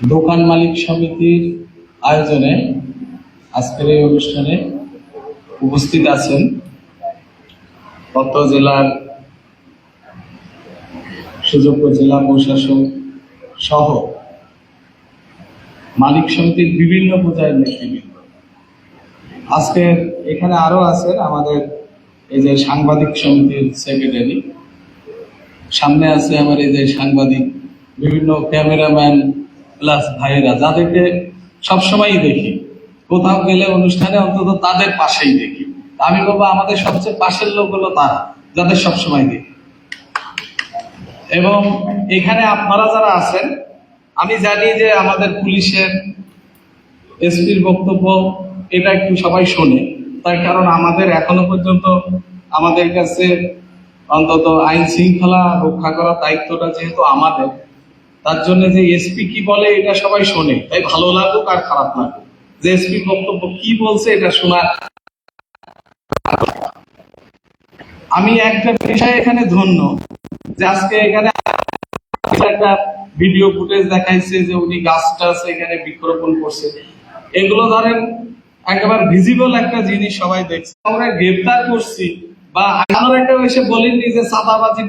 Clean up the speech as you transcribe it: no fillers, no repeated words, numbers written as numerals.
দোকান মালিক সমিতির আয়োজনে আজকের এই অনুষ্ঠানে উপস্থিত আছেন অত্র জেলার সুযোগ্য জেলা প্রশাসক সহ মালিক সমিতির বিভিন্ন পর্যায়ের নেতৃবৃন্দ। আজকে এখানে আরো আছেন আমাদের এই যে সাংবাদিক সমিতির সেক্রেটারি, সামনে আছে আমার এই যে সাংবাদিক, বিভিন্ন ক্যামেরাম্যান প্লাস ভাইয়েরা, যাদেরকে সবসময়ই দেখি, কোথাও গেলে অনুষ্ঠানে অন্তত তাদের পাশেই দেখি। আমি বলবো আমাদের সবচেয়ে পাশের লোক হলো তারা, যাদের সবসময় দেখি। এবং এখানে আপনারা যারা আছেন, আমি জানি যে আমাদের পুলিশের এসপির বক্তব্য এটা একটু সবাই শোনে, তার কারণ আমাদের এখনো পর্যন্ত আমাদের কাছে অন্তত আইন শৃঙ্খলা রক্ষা করার দায়িত্বটা যেহেতু আমাদের, তার জন্য যে এসপি কি বলে এটা সবাই শোনে, তাই ভালো লাগুক আর খারাপ লাগুক, যে এসপির বক্তব্য কি বলছে এটা শোনা। আমি একটা বিষয়ে এখানে ধন্য যে আজকে এখানে একটা ভিডিও ফুটেজ দেখাইছে যে উনি গাছ টাছ এখানে বৃক্ষরোপণ করছে। এগুলো ধরেন একেবারে ভিজিবল একটা জিনিস, সবাই দেখছে। আমরা গ্রেফতার করছি বা আমরা একটা এসে বলিনি যে চাঁদাবাজি